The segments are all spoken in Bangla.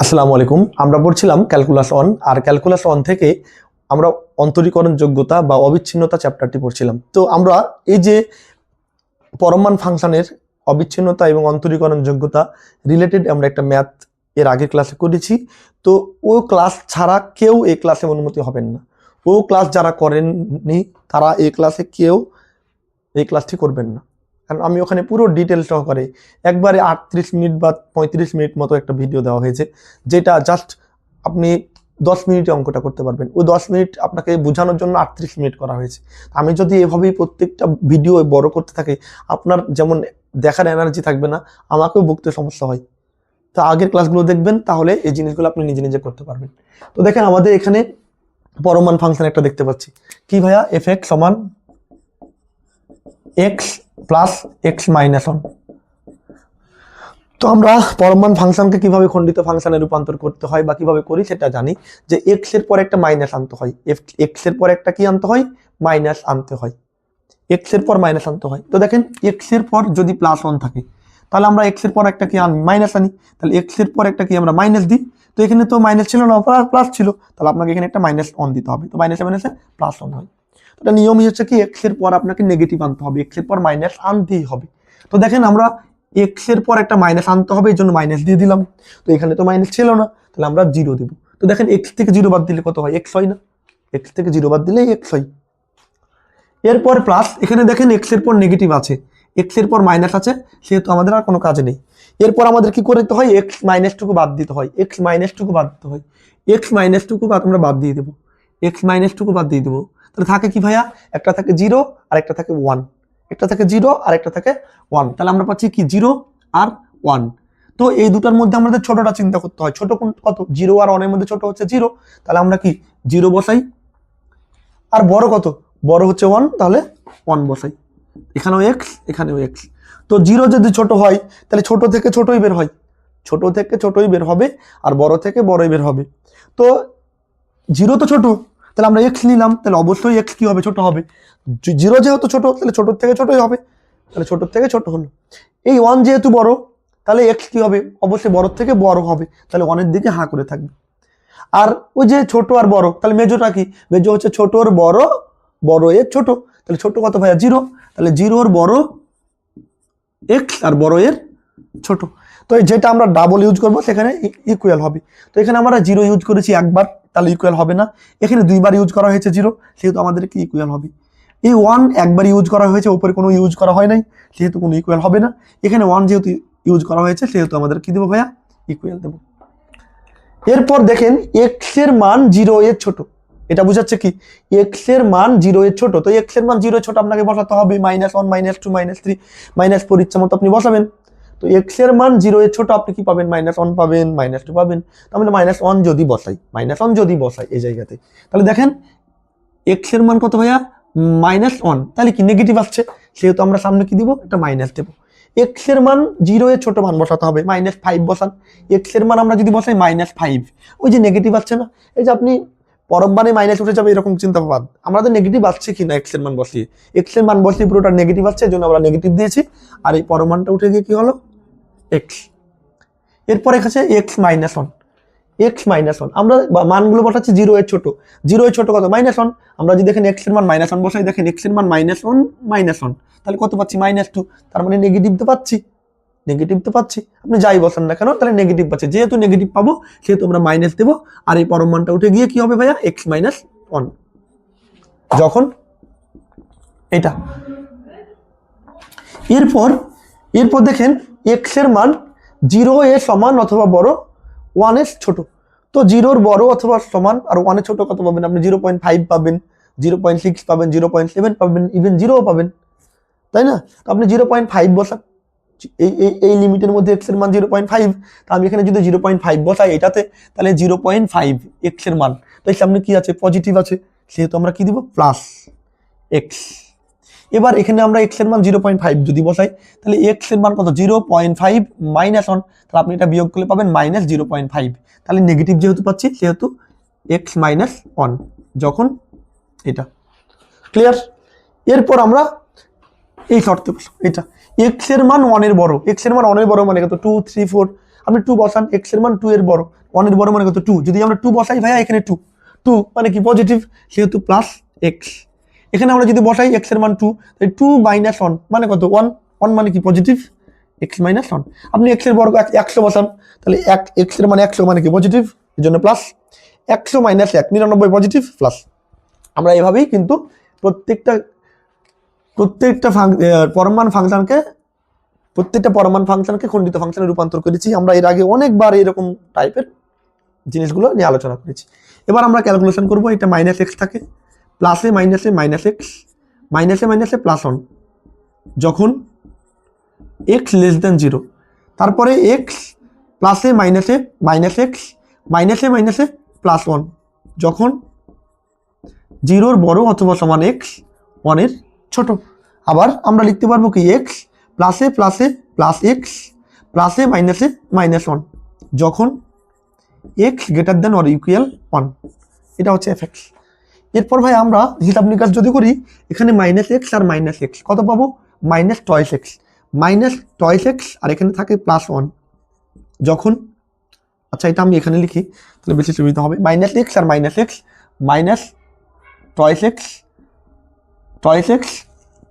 আসসালামু আলাইকুম। আমরা পড়ছিলাম ক্যালকুলাস 1 আর ক্যালকুলাস 1 থেকে আমরা অন্তরীকরণ যোগ্যতা বা অবিচ্ছিন্নতা চ্যাপ্টারটি পড়ছিলাম। তো আমরা এই যে পরমাণু ফাংশনের অবিচ্ছিন্নতা এবং অন্তরীকরণ যোগ্যতা রিলেটেড আমরা একটা ম্যাথ এর আগের ক্লাসে করেছি। তো ও ক্লাস ছাড়া কেউ এই ক্লাসে অনুমতি হবেন না। ও ক্লাস যারা করেননি তারা এই ক্লাসে কেউ এই ক্লাসটি করবেন না, কারণ আমি ওখানে পুরো ডিটেল সহকারে একবারে 38 মিনিট বা 35 মিনিট মতো একটা ভিডিও দেওয়া হয়েছে, যেটা জাস্ট আপনি 10 মিনিটে অঙ্কটা করতে পারবেন। ওই 10 মিনিট আপনাকে বোঝানোর জন্য 38 মিনিট করা হয়েছে। আমি যদি এভাবেই প্রত্যেকটা ভিডিও বড় করতে থাকি, আপনার যেমন দেখার এনার্জি থাকবে না, আমাকেও বকতে সমস্যা হয়। তো আগের ক্লাসগুলো দেখবেন, তাহলে এই জিনিসগুলো আপনি নিজে নিজে করতে পারবেন। তো দেখেন আমাদের এখানে পরমাণু ফাংশন একটা দেখতে পাচ্ছি কি ভাইয়া, f(x) সমান x প্লাস এক্স মাইনাস 1। তো আমরা পরমাণু ফাংশনকে কিভাবে খণ্ডিত ফাংশনে রূপান্তর করতে হয় বা কিভাবে করি সেটা জানি, যে এক্স এর পর একটা মাইনাস আনতে হয়, এক্স এর পর একটা কি আনতে হয়, মাইনাস আনতে হয়, এক্স এর পর মাইনাস আনতে হয়। তো দেখেন এক্স এর পর যদি প্লাস 1 থাকে, তাহলে আমরা এক্স এর পর একটা কি মাইনাস আনি, তাহলে এক্স এর পর একটা কি আমরা মাইনাস দিই। তো এখানে তো মাইনাস ছিল না, প্লাস ছিল, তাহলে আপনাকে এখানে একটা মাইনাস 1 দিতে হবে। তো মাইনাসে মাইনাসে প্লাস 1 হয়। এটা নিয়মই হচ্ছে কি, এক্স এর পর আপনাকে নেগেটিভ আনতে হবে, এক্স এর পর মাইনাস আনতেই হবে। তো দেখেন আমরা এক্স এর পর একটা মাইনাস আনতে হবে, এই জন্য মাইনাস দিয়ে দিলাম। তো এখানে তো মাইনাস ছিল না, তাহলে আমরা 0 দেবো। তো দেখেন এক্স থেকে 0 বাদ দিলে কত হয়, এক্স হয় না, এক্স থেকে 0 বাদ দিলে এক্স হয়। এরপর প্লাস, এখানে দেখেন এক্স এর পর নেগেটিভ আছে, এক্স এর পর মাইনাস আছে, সেহেতু আমাদের আর কোনো কাজে নেই। এরপর আমাদের কি করতে হয়, এক্স মাইনাস টুকু বাদ দিতে হয়, এক্স মাইনাস টুকু বাদ দিতে হয়, এক্স মাইনাস টুকু আমরা বাদ দিয়ে দেবো, এক্স মাইনাস টুকু বাদ দিয়ে দেবো। তাহলে থাকে কি ভাইয়া, একটা থাকে 0 আর একটা থাকে 1, একটা থাকে 0 আর একটা থাকে 1, তাহলে আমরা পাচ্ছি কি 0 আর 1। তো এই দুটার মধ্যে আমাদের ছোটটা চিন্তা করতে হয়, ছোট কত, 0 আর 1 এর মধ্যে ছোট হচ্ছে 0, তাহলে আমরা কি 0 বসাই। আর বড় কত, বড় হচ্ছে 1, তাহলে 1 বসাই। এখানেও এক্স, এখানেও এক্স। তো 0 যদি ছোট হয়, তাহলে ছোট থেকে ছোটই বের হয়, ছোট থেকে ছোটই বের হবে, আর বড় থেকে বড়ই বের হবে। তো 0 তো ছোট, তাহলে আমরা এক্স নিলাম, তাহলে অবশ্যই এক্স কি হবে, ছোট হবে। 0 যেহেতু ছোট, তাহলে ছোট থেকে ছোটই হবে, তাহলে ছোট থেকে ছোট হলো। এই 1 যেহেতু বড়, তাহলে এক্স কি হবে, অবশ্যই বড় থেকে বড় হবে, তাহলে 1 এর দিকে হাঁ করে থাকবে। আর ওই যে ছোট আর বড়, তাহলে মেজোটা কি, মেজো হচ্ছে ছোটর বড়, বড় এর ছোট, তাহলে ছোট কত ভাইয়া 0, তাহলে 0 এর বড় এক্স আর বড় এর ছোট। তো যেটা আমরা ডাবল ইউজ করবো সেখানে ইকুয়াল হবে। তো এখানে আমরা 0 ইউজ করেছি একবার, তাহলে ইকুয়াল হবে না। এখানে 2বার ইউজ করা হয়েছে 0, সেহেতু আমাদের কি ইকুয়াল হবে। এই 1 একবার ইউজ করা হয়েছে, উপরে কোনো ইউজ করা হয় নাই, সেহেতু কোনো ইকুয়াল হবে না। এখানে 1 যেহেতু ইউজ করা হয়েছে, সেহেতু আমাদের কি দেবো ভাইয়া, ইকুয়াল দেবো। এরপর দেখেন এক্স এর মান 0 এর ছোট, এটা বুঝাচ্ছে কি, এক্স এর মান 0 এর ছোট। তো এক্স এর মান 0 এর ছোট আপনাকে বসাতে হবে -1 -2 -3 -4, ইচ্ছা মতো আপনি বসাবেন। তো এক্স এর মান 0 এর ছোট, আপনি কি পাবেন, -1 পাবেন, -2 পাবেন। তাহলে -1 যদি বসাই, -1 যদি বসাই এই জায়গাতে, তাহলে দেখেন এক্স এর মান কত ভাইয়া, -1, তাহলে কি নেগেটিভ আসছে, সেহেতু আমরা সামনে কি দিব, একটা মাইনাস দেবো। এক্স এর মান 0 এর ছোট মান বসাতে হবে, -5 বসান। এক্স এর মান আমরা যদি বসাই -5, ওই যে নেগেটিভ আসছে না, এই যে আপনি পরম্বারে মাইনাস উঠে যাবে এরকম চিন্তা ভাব, আমাদের নেগেটিভ আসছে কি না, এক্স এর মান বসিয়ে, এক্স এর মান বসিয়ে পুরোটা নেগেটিভ আসছে, এই জন্য আমরা নেগেটিভ দিয়েছি, আর এই পরমানটা উঠে গিয়ে কি হলো, এক্স। এরপর এখানে এক্স -1, এক্স -1 আমরা মানগুলো বসাচ্ছি 0 এর ছোট, 0 এর ছোট কত, -1। আমরা যদি দেখেন এক্স এর মান -1 বসাই, দেখেন এক্স এর মান -1, তাহলে কত পাচ্ছি, -2, তার মানে নেগেটিভ তো পাচ্ছি, নেগেটিভ তো পাচ্ছি। আপনি যাই বসান না কেন, তাহলে নেগেটিভ পাচ্ছি, যেহেতু নেগেটিভ পাবো সেহেতু আমরা মাইনাস দেবো, আর এই পরম মানটা উঠে গিয়ে কি হবে ভাইয়া, এক্স -1, যখন এটা। এরপর দেখেন এক্স এর মান 0 এর সমান অথবা বড়, 1 এর ছোট। তো 0 এর বড় অথবা সমান আর 1 এর ছোট কত পাবেন, আপনি 0.5 পাবেন, 0.6 পাবেন, 0.7 পাবেন, ইভেন 0 পাবেন, তাই না। তো আপনি 0.5 বসান, এই লিমিটের মধ্যে এক্স এর মান 0.5, তা আমি এখানে যদি 0.5 বসাই এটাতে, তাহলে 0.5 এক্স এর মান, তাই সামনে কি আছে, পজিটিভ আছে, সেহেতু আমরা কি দিব, প্লাস এক্স। এবার এখানে আমরা এক্স এর মান 0.5 যদি বসাই, তাহলে এক্স এর মান কত, 0.5 -1, তাহলে আপনি এটা বিয়োগ করলে পাবেন -0.5, তাহলে নেগেটিভ যেহেতু পাচ্ছি সেহেতু এক্স -1, যখন এটা। ক্লিয়ার। এরপর আমরা এই শর্তে এটা, এক্স এর মান 1 এর বড়, এক্স এর মান 1 এর বড় মানে কত, 2 3 4, আপনি 2 বসান, এক্স এর মান 2 এর বড়, 1 এর বড় মানে কত 2, যদি আমরা 2 বসাই ভাইয়া এখানে 2 2 মানে কি পজিটিভ, সেহেতু প্লাস এক্স। এখানে আমরা যদি বসাই এক্স এর মান 2, তাহলে 2 মাইনাস 1 মানে কত 1, 1 মানে কি পজিটিভ, এক্স মাইনাস 1। আপনি এক্স এর বর্গ 100 বসান, তাহলে এক্স এর মানে 100 মানে কি পজিটিভ, এর জন্য প্লাস 100 মাইনাস 1 99 পজিটিভ প্লাস। আমরা এভাবেই কিন্তু প্রত্যেকটা পরমাণু ফাংশনকে খণ্ডিত ফাংশনে রূপান্তর করেছি। আমরা এর আগে অনেকবার এরকম টাইপের জিনিসগুলো নিয়ে আলোচনা করেছি। এবার আমরা ক্যালকুলেশন করব। এটা মাইনাস এক্স থাকে, প্লাসে মাইনাসে মাইনাস এক্স, মাইনাসে মাইনাসে প্লাস 1 যখন এক্স লেস দেন 0, তারপরে এক্স প্লাসে মাইনাসে মাইনাস এক্স, মাইনাসে মাইনাসে প্লাস 1 যখন 0 বড় অথবা সমান এক্স 1 এর ছোট। আবার আমরা লিখতে পারবো কি এক্স প্লাসে প্লাসে প্লাস এক্স, প্লাসে মাইনাসে মাইনাস 1 যখন x greater than or equal 1। এটা হচ্ছে এফ এক্স। এরপর ভাই আমরা হিসাব নিকাশ যদি করি, এখানে মাইনাস এক্স আর মাইনাস এক্স কত পাবো, minus twice x, minus twice x, আর এখানে থাকে প্লাস 1 যখন, আচ্ছা এটা আমি এখানে লিখি তাহলে বেশি সুবিধা হবে। মাইনাস এক্স আর minus x, minus twice x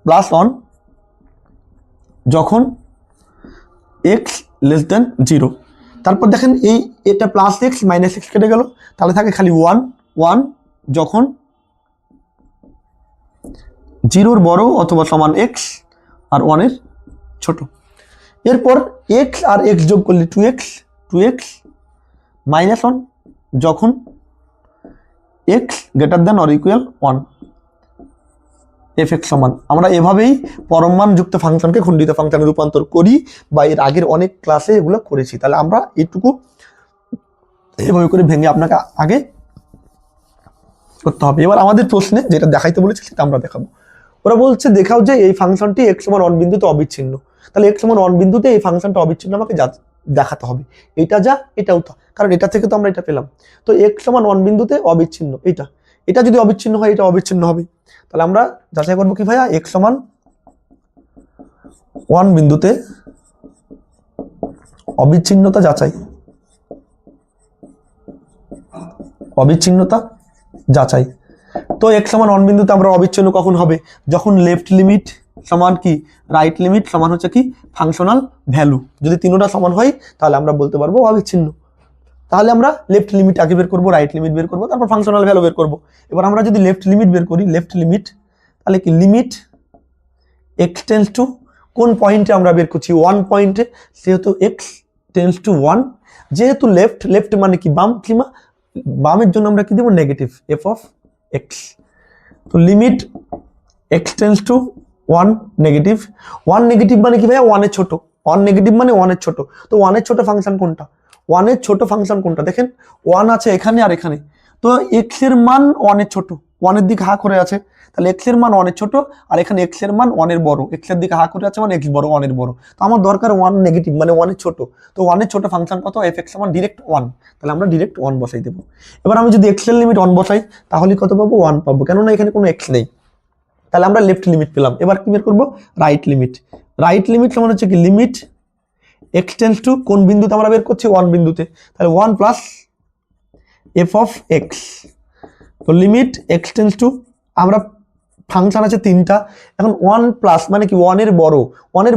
plus 1 যখন এক্স লেস দেন 0। তারপর দেখেন এটা প্লাস এক্স মাইনাস এক্স কেটে গেল, তাহলে থাকে খালি 1 যখন 0 বড় অথবা সমান এক্স আর 1 এর ছোট। এরপর এক্স আর এক্স যোগ করলে 2x মাইনাস 1 যখন x greater than or equal 1। F x সমান, আমরা এভাবেই পরম যুক্ত ফাংশনকে খণ্ডিত ফাংশনে রূপান্তর করি, বা এর আগের অনেক ক্লাসে এগুলো করেছি। তাহলে আমরা এইটুকু এভাবে করে ভেঙে আপনাকে আগে করতে হবে। এবার আমাদের প্রশ্নে যেটা দেখাইতে বলেছি সেটা আমরা দেখাবো। ওরা বলছে দেখাও যে এই ফাংশনটি এক্স সমান 1 বিন্দুতে অবিচ্ছিন্ন। তাহলে এক্স সমান 1 বিন্দুতে এই ফাংশনটা অবিচ্ছিন্ন আমাকে দেখাতে হবে। এটা যা এটাও তা, কারণ এটা থেকে তো আমরা এটা পেলাম। তো এক্স সমান 1 বিন্দুতে অবিচ্ছিন্ন, এটা যদি অবিচ্ছিন্ন হয় এটা অবিচ্ছিন্ন হবে। তাহলে আমরা যাচাই করবো কি ভাইয়া, এক্স সমান 1 বিন্দুতে অবিচ্ছিন্নতা যাচাই। তো এক্স সমান 1 বিন্দুতে আমরা অবিচ্ছিন্ন কখন হবে, যখন লেফট লিমিট সমান কি রাইট লিমিট সমান হচ্ছে কি ফাংশনাল ভ্যালু। যদি তিনটা সমান হয় তাহলে আমরা বলতে পারবো অবিচ্ছিন্ন। তাহলে আমরা লেফট লিমিট আগে বের করবো, রাইট লিমিট বের করবো, তারপর ফাংশনাল ভ্যালু বের করবো। এবার আমরা যদি লেফট লিমিট বের করি, তাহলে কি লিমিট এক্স টেন্স টু কোন পয়েন্টে আমরা বের করছি, 1 পয়েন্টে, সেহেতু এক্স টেন্স টু 1। যেহেতু লেফট মানে কি বাম সীমা, বামের জন্য আমরা কি দেবো নেগেটিভ এফ অফ এক্স। তো limit x tends to 1 negative মানে কি ভাইয়া 1 এর ছোট, 1 নেগেটিভ মানে 1 এর ছোট। তো 1 এর ছোট ফাংশন কোনটা, 1 এর ছোট ফাংশন কোনটা, দেখেন 1 আছে এখানে আর এখানে। তো এক্স এর মান 1 এর ছোট, 1 এর দিকে হা করে আছে, তাহলে এক্স এর মান 1 এর ছোট, আর এখানে এক্স এর মান 1 এর বড়, এক্স এর দিকে হা করে আছে মানে এক্স বড় 1 এর বড়। তো আমার দরকার 1 নেগেটিভ মানে 1 এর ছোট। তো 1 এর ছোট ফাংশন কত, এফ এক্স সমান ডিরেক্ট 1, তাহলে আমরা ডিরেক্ট 1 বসাই দেবো। এবার আমি যদি এক্স এর লিমিট 1 বসাই তাহলে কত পাবো, 1 পাবো, কেননা এখানে কোনো এক্স নেই। তাহলে আমরা লেফট লিমিট পেলাম। এবার কি বের করবো, রাইট লিমিট সমান হচ্ছে কি লিমিট এক্স টেন্স টু কোন বিন্দুতে আমরা বের করছি, 1 বিন্দুতে, তাহলে 1 প্লাস এফ অফ এক্স। তো লিমিট এক্স টেন্স টু, আমরা ফাংশন আছে 3টা, এখন 1 প্লাস মানে কি 1 এর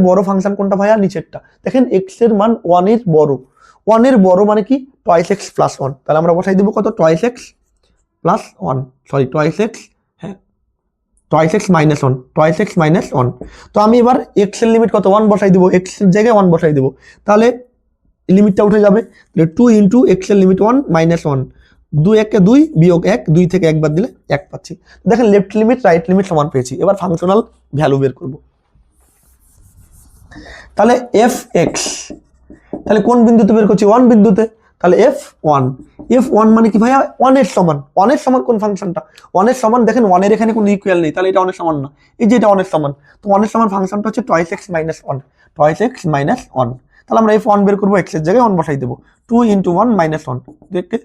বড় ফাংশন কোনটা ভাইয়া, নিচেরটা। দেখেন এক্স এর মান 1 এর বড় মানে কি টয়েস এক্স প্লাস 1, তাহলে আমরা বসাই দেবো কত, টয়েস এক্স মাইনাস 1। তো আমি এবার এক্স এর লিমিট কত, 1 বসাই দেবো, এক্স এর জায়গায় 1 বসাই দেবো, তাহলে লিমিটটা উঠে যাবে। 2 ইন্টু এক্স এর লিমিট 1 মাইনাস 1, 2 1 2 বিয়োগ 1, 2 থেকে 1 বাদ দিলে 1 পাচ্ছি। দেখেন লেফট লিমিট রাইট লিমিট সমান পেয়েছি। এবার ফাংশনাল ভ্যালু বের করব। তাহলে এফ এক্স, তাহলে কোন বিন্দুতে বের করছি, 1 বিন্দুতে, তাহলে f1 মানে কি ভাইয়া 1 এর সমান। 1 এর সমান কোন ফাংশনটা, 1 এর সমান, দেখেন 1 এর এখানে কোনো ইকুয়াল নেই, তাহলে এটা 1 এর সমান না, এই যে এটা 1 এর সমান। তো 1 এর সমান ফাংশনটা হচ্ছে টয়েস এক্স মাইনাস 1, তাহলে আমরা f1 বের করবো, এক্স এর জায়গায় 1 বসাই দেবো, 2 ইন্টু 1 মাইনাস 1, দেখতে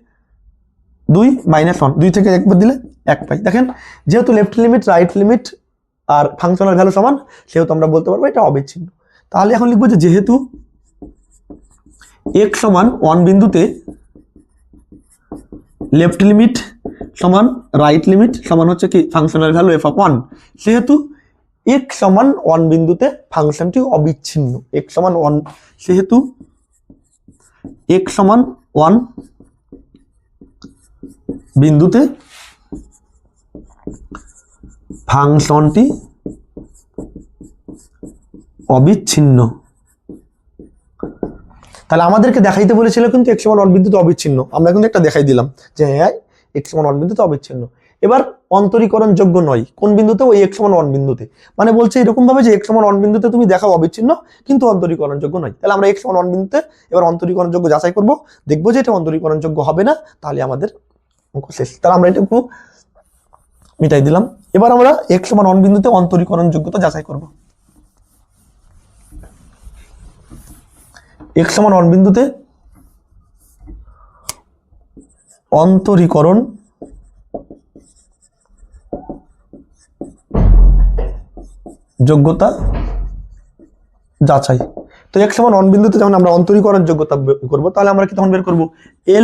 2 মাইনাস 1, 2 থেকে 1 বাদ দিলে 1 পাই। দেখেন যেহেতু লেফট লিমিট রাইট লিমিট আর ফাংশনাল ভ্যালু সমান, সেহেতু আমরা বলতে পারবো এটা অবিচ্ছিন্ন। তাহলে এখন লিখবো যে যেহেতু x সমান 1 বিন্দুতে লেফট লিমিট সমান রাইট লিমিট সমান হচ্ছে কি ফাংশনের ভ্যালু f অফ 1, সেহেতু x সমান 1 বিন্দুতে ফাংশনটি অবিচ্ছিন্ন। x সমান 1, সেহেতু x সমান 1 বিন্দুতে ফাংশনটি অবিচ্ছিন্ন। তাহলে আমাদেরকে দেখাইতে বলেছিল কিন্তু x সমান 1 বিন্দুতে অবিচ্ছিন্ন, আমরা কিন্তু একটা দেখাই দিলাম যে হ্যাঁ x সমান 1 বিন্দুতে অবিচ্ছিন্ন। এবার অন্তরীকরণ যোগ্য নয় কোন বিন্দুতে, ওই x সমান 1 বিন্দুতে। মানে বলছে এরকম ভাবে যে x সমান 1 বিন্দুতে তুমি দেখাও অবিচ্ছিন্ন কিন্তু অন্তরীকরণ যোগ্য নয়। তাহলে আমরা x সমান 1 বিন্দুতে এবার অন্তরীকরণ যোগ্য যাচাই করব, দেখবো যে এটা অন্তরীকরণ যোগ্য হবে না, তাহলে আমাদের অঙ্ক শেষ। তাহলে আমরা এটুকু মিটাই দিলাম। এবার আমরা x সমান 1 বিন্দুতে অন্তরীকরণ যোগ্যতা যাচাই করব। x সমান 1 বিন্দুতে অন্তরীকরণ যোগ্যতা যাচাই। তো x সমান 1 বিন্দুতে যখন আমরা অন্তরীকরণ যোগ্যতা করব, তাহলে আমরা কি তখন বের করব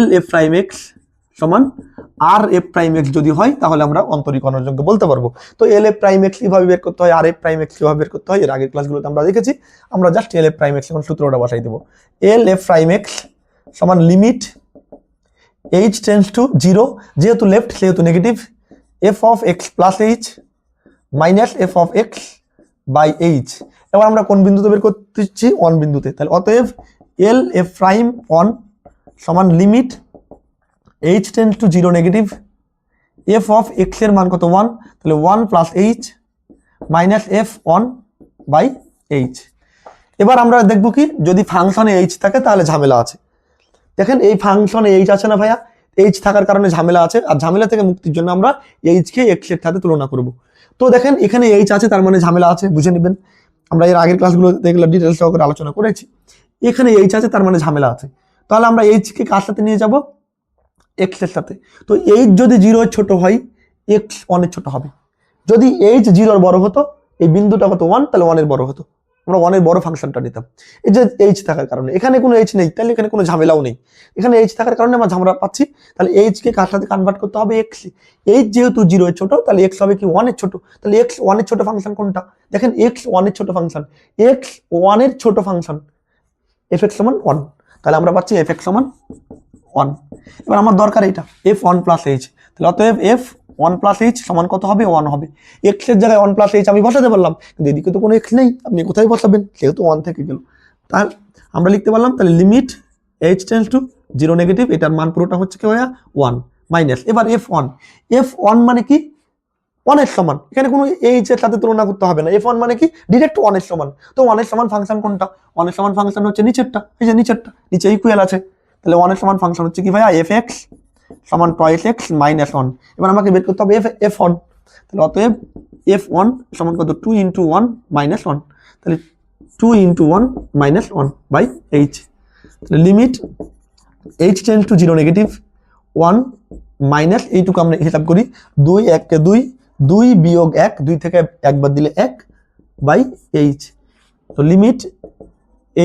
l f প্রাইম x সমান r f প্রাইম x যদি হয় তাহলে আমরা অন্তরীকরণ যোগ্য বলতে পারবো। তো l f প্রাইম x কিভাবে বের করতে হয়, r f প্রাইম x কিভাবে বের করতে হয় এর আগের ক্লাসগুলোতে আমরা দেখেছি। আমরা just l f prime x এখন সূত্রটা বসাই দেব। l f প্রাইম x সমান লিমিট h টেন্ডস টু 0, যেহেতু লেফট সেহেতু negative, f of x plus h minus f of x by h। এবার আমরা কোন বিন্দুতে বের করতেছি, 1 বিন্দুতে। তাহলে অতএব l f প্রাইম 1 সমান limit h tends to 0 negative, f of x এর মান কত 1, তাহলে 1 plus h minus f 1 by h। এবার আমরা দেখব কি যদি ফাংশনে h থাকে তাহলে ঝামেলা আছে। দেখেন এই ফাংশনে h আছে না ভাইয়া, h থাকার কারণে ঝামেলা আছে, আর ঝামেলা থেকে মুক্তির জন্য আমরা h কে x এর সাথে তুলনা করব। তো দেখেন এখানে h আছে তার মানে ঝামেলা আছে, বুঝে নেবেন। আমরা এর আগের ক্লাসগুলো দেখলে ডিটেইলস সহকারে আলোচনা করেছি। এখানে h আছে তার মানে ঝামেলা আছে, তাহলে আমরা h কে কার সাথে নিয়ে যাব, x এর সাথে। তো h যদি 0 এর ছোট হয় x 1 এর ছোট হবে। যদি h 0 এর বড় হতো, এই বিন্দুটা কত 1, তাহলে 1 এর বড় হতো, আমরা 1 এর বড় ফাংশনটা নিতাম। এই যে h থাকার কারণে, এখানে কোনো h নেই তাহলে এখানে কোনো ঝামেলাও নেই, এখানে h থাকার কারণে আমরা ঝামেলা পাচ্ছি। তাহলে h কে কার সাথে কনভার্ট করতে হবে, x। h যেহেতু 0 এর ছোট তাহলে x হবে কি 1 এর ছোট। তাহলে x 1 এর ছোট ফাংশন কোনটা, দেখেন x 1 এর ছোট ফাংশন, x 1 এর ছোট ফাংশন fx সমান 1, তাহলে আমরা পাচ্ছি fx সমান 1। এবার আমার দরকার এটা f1 প্লাস h, তাহলে অতএব f1 প্লাস h সমান কত হবে, 1 হবে। x এর জায়গায় 1 প্লাস h আমি বসাতে পারলাম, কিন্তু এদিকে তো কোনো x নেই, আপনি কোথায় বসাবেন, সেহেতু 1 থেকে গেল। তাহলে আমরা লিখতে পারলাম তাহলে limit h tends to 0 negative, এটার মান পুরোটা হচ্ছে কি ভাইয়া 1 মাইনাস। এবার f1 মানে কি 1 এর সমান, এখানে কোনো h এর সাথে তুলনা করতে হবে না, f1 মানে কি ডাইরেক্ট 1 এর সমান। তো 1 এর সমান ফাংশন কোনটা, 1 এর সমান ফাংশন হচ্ছে নিচেরটা, এই যে নিচেরটা, নিচে ইকুয়াল আছে। তাহলে 1 এর সমান ফাংশন হচ্ছে কি ভাইয়া fx সমান টয়েস x মাইনাস 1। এবার আমাকে বের করতে হবে f1, তাহলে অতএব f1 সমান কত 2 ইন্টু 1 মাইনাস 1, তাহলে 2 ইন্টু 1 মাইনাস 1 বাই h। তাহলে limit h tends to 0 negative 1 minus এইটুকু আমরা হিসাব করি 2 1 কে 2, 2 বিয়োগ 1, 2 থেকে 1 বাদ দিলে 1 বাই h। তো limit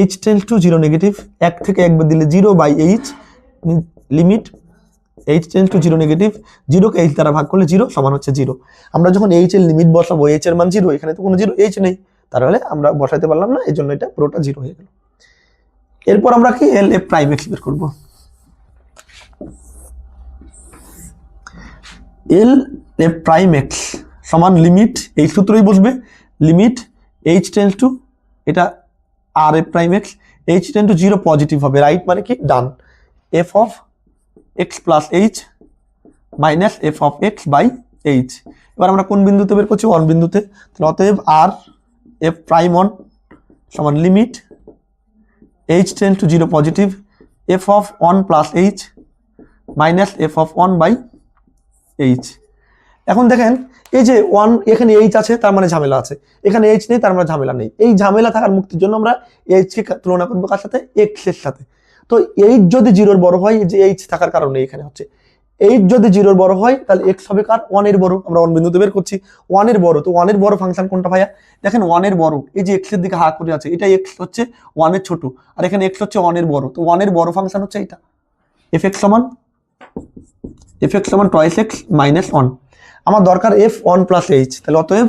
h tends to 0 negative, 1 থেকে 1 বাদ দিলে 0 by h, limit h tends to 0 negative, 0 কে h দ্বারা ভাগ করলে 0 সমান হচ্ছে 0। আমরা যখন h এর লিমিট বসাবো, h এর মান 0, এখানে তো কোনো 0 h নেই, তাহলে আমরা বসাইতে পারলাম না, এই জন্য এটা পুরোটা 0 হয়ে গেল। এরপর আমরা কি l f প্রাইম x বের করব। l f প্রাইম x সমান লিমিট, এই সূত্রই বসবে, লিমিট h টেন্ডস টু, এটা r f prime x, h tends to 0 positive হবে, রাইট মানে কি ডান, f of x plus h minus f of x by h। এবার আমরা কোন বিন্দুতে বের করছি, 1 বিন্দুতে। তাহলে অতএব r f প্রাইম 1 সমান limit h tends to 0 positive, f of 1 plus h minus f of 1 by h। এখন দেখেন এই যে 1, এখানে h আছে তার মানে ঝামেলা আছে, এখানে h নেই তার মানে ঝামেলা নেই। এই ঝামেলা থাকার মুক্তির জন্য আমরা h কে তুলনা করবো কার সাথে, x এর সাথে। তো h যদি 0 এর বড় হয়, যে h থাকার কারণে এখানে হচ্ছে 8 যদি 0 বড় হয় তাহলে x হবে কার 1 এর বড়, আমরা 1 বিন্দুতে বের করছি 1 এর বড়। তো 1 এর বড় ফাংশন কোনটা ভাইয়া? দেখেন 1 এর বড় এই যে x এর দিকে হা করে আছে, এটা x হচ্ছে 1 এর ছোট, আর এখানে x হচ্ছে 1 এর বড়। তো 1 এর বড় ফাংশন হচ্ছে এটা fx সমান twice x minus 1। আমার দরকার f1 plus h, তাহলে অতএব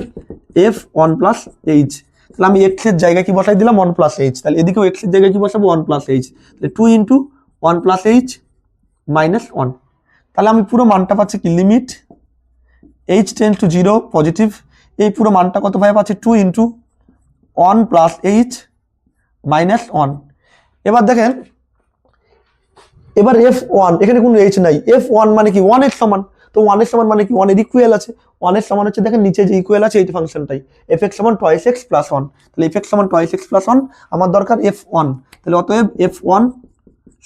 f1 plus h, তাহলে আমি x এর জায়গায় কি বসাই দিলাম 1 plus h, তাহলে এদিকেও x এর জায়গায় কি বসাবো 1 plus h, তাহলে 2 into 1 plus h minus 1। তাহলে আমি পুরো মানটা পাচ্ছি কি limit h tends to 0 positive, এই পুরো মানটা কত ভাবে পাচ্ছি 2 into 1 plus h minus 1। এবার দেখেন এবার f1 এখানে কোনো h নাই, f1 মানে কি 1 এর সমান, তো 1 এর সমান মানে কি 1 এর ইকুয়াল আছে, 1 এর সমান হচ্ছে দেখেন নিচে যে ইকুয়াল আছে এই ফাংশনটাই fx সমান twice x plus 1, তাহলে fx সমান twice x plus 1 আমার দরকার f1, তাহলে অতএব f1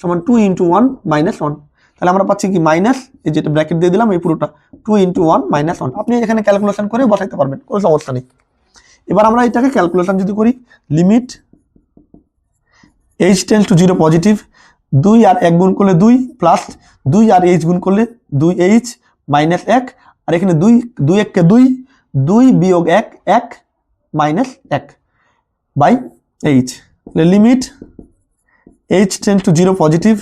সমান 2 into 1 minus 1, তাহলে আমরা পাচ্ছি কি মাইনাস এই যেটা ব্র্যাকেট দিয়ে দিলাম এই পুরোটা 2 into 1 minus 1, আপনি এখানে ক্যালকুলেশন করে বসাইতে পারবেন, কোনো সমস্যা নেই। এবার আমরা এটাকে ক্যালকুলেশন যদি করি limit h tends to 0 positive, 2 আর 1 গুণ করলে 2 প্লাস 2 আর h গুণ করলে 2h মাইনাস 1, আর এখানে 2 2 1 কে 2 2 বিয়োগ 1 1 minus 1 by h, limit h tends to 0 positive,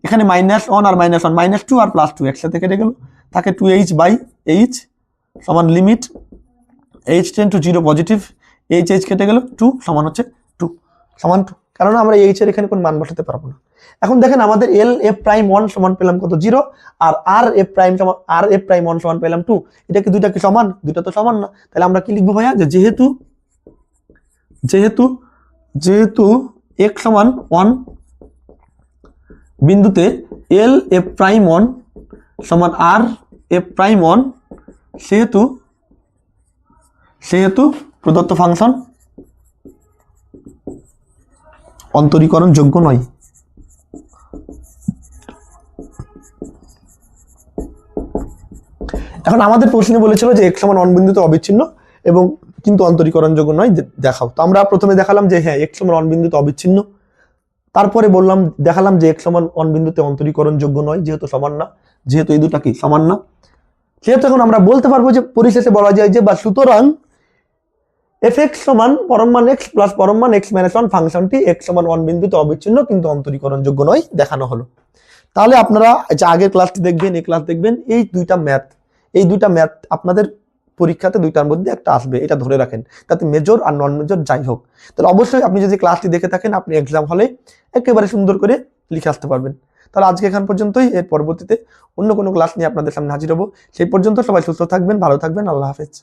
এখানে মাইনাস 1 আর মাইনাস 1 মাইনাস 2 আর প্লাস 2 একসাথে কেটে গেল, তাকে 2h বাই h সমান limit h tends to 0 positive, h কেটে গেল 2 সমান হচ্ছে 2 সমান 2, কারণ আমরা h এর এখানে কোন মান বসাতে পারবো না। এখন দেখেন আমাদের l f প্রাইম 1 সমান পেলাম কত 0, আর r f প্রাইম 1 সমান পেলাম 2, এটা কি দুইটা কি সমান? দুইটা তো সমান না, তাহলে আমরা কি লিখবো ভাইয়া যে যেহেতু x সমান 1 বিন্দুতে l f প্রাইম 1 সমান r f প্রাইম 1, সেহেতু প্রদত্ত ফাংশন অন্তরীকরণ যোগ্য নয়। এখন আমাদের প্রশ্নে বলেছিল যে x সমান 1 বিন্দুতে অবিচ্ছিন্ন এবং কিন্তু অন্তরীকরণ যোগ্য নয়, দেখাও। তো আমরা প্রথমে দেখালাম যে হ্যাঁ x সমান 1 বিন্দুতে অবিচ্ছিন্ন, তারপরে দেখালাম যে x সমান 1 বিন্দুতে অন্তরীকরণ যোগ্য নয়, যেহেতু সমান না, যেহেতু এই দুটা কি সমান না, সেহেতু এখন আমরা বলতে পারবো যে পরিশেষে বলা যায় যে বা সুতরাং fx সমান পরম মান x প্লাস পরম মান x মাইনাস 1 ফাংশনটি x সমান 1 বিন্দুতে অবিচ্ছিন্ন কিন্তু অন্তরীকরণ যোগ্য নয় দেখানো হলো। তাহলে আপনারা যে আগের ক্লাসটি দেখবেন এই ক্লাস দেখবেন, এই দুইটা ম্যাথ আপনাদের পরীক্ষাতে দুইটার মধ্যে একটা আসবে, এটা ধরে রাখেন, তাতে মেজর আর নন মেজর যাই হোক। তাহলে অবশ্যই আপনি যদি ক্লাসটি দেখে থাকেন আপনি এক্সাম হলে একেবারে সুন্দর করে লিখে আসতে পারবেন। তাহলে আজকে এখান পর্যন্তই, এর পরবর্তীতে অন্য কোনো ক্লাস নিয়ে আপনাদের সামনে হাজির হব। সেই পর্যন্ত সবাই সুস্থ থাকবেন, ভালো থাকবেন, আল্লাহ হাফেজ।